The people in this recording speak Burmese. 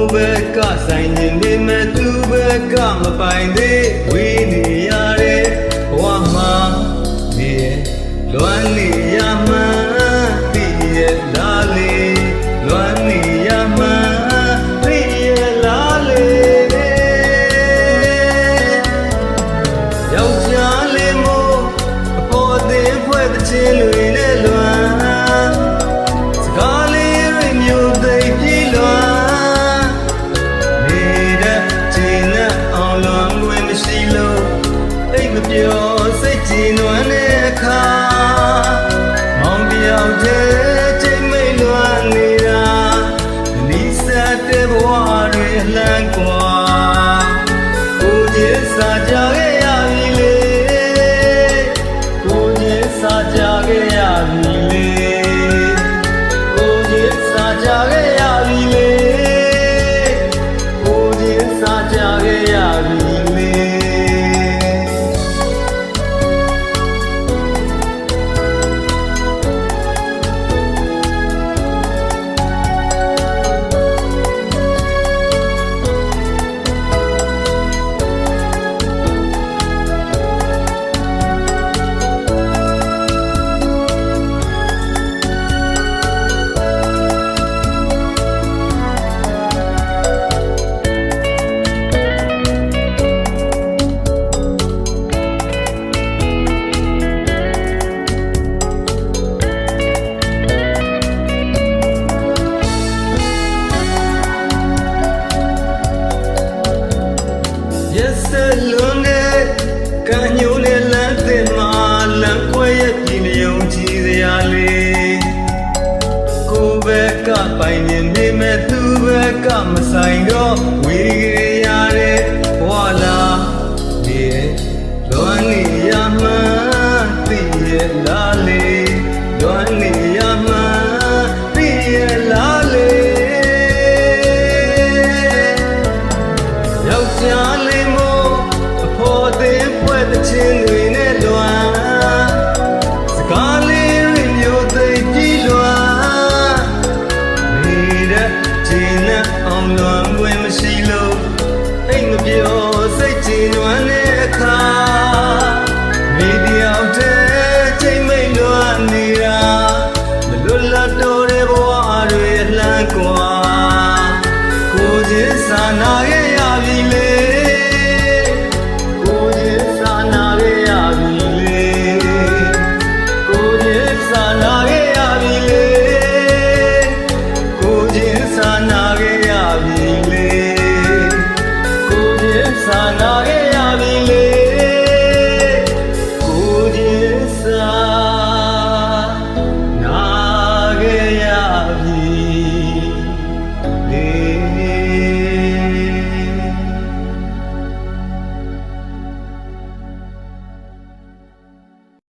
Kubeka sainye me tubeka mapainde wini yare wama diye loani yama diye lale loani yama diye lale yau jale mo apode pwe de chilui le loan sakale rimyo dai pi loanပြောစိတ်ကြည်နွမ်းတဲ့အခါမောင်တယောက်တည်းချိန်မိတ်လွမ်းနေတာနီးစပ်တဲ့ဘဝတွေအလန်းကွာကိုကြီးစားကြခဲ့ရပြီလေကိုကြီးစားကြခဲ့ရပြီလေကိုကြီးစားကြခဲ့ရပြီလေကိုကြီးစားကြခဲ့ရပြီကန်ညိုးနဲ့လမ်းသစ်မှာလမ်းခွဲရဲ့ပြည်မယုံကြည်စရာလေးကိုယ်ဘက်ကပိုင်နေမဲ့သူဘက်ကမဆိုင်တော့ဝေရရတဲ့ဘဝလာဒီလွမ်းနေ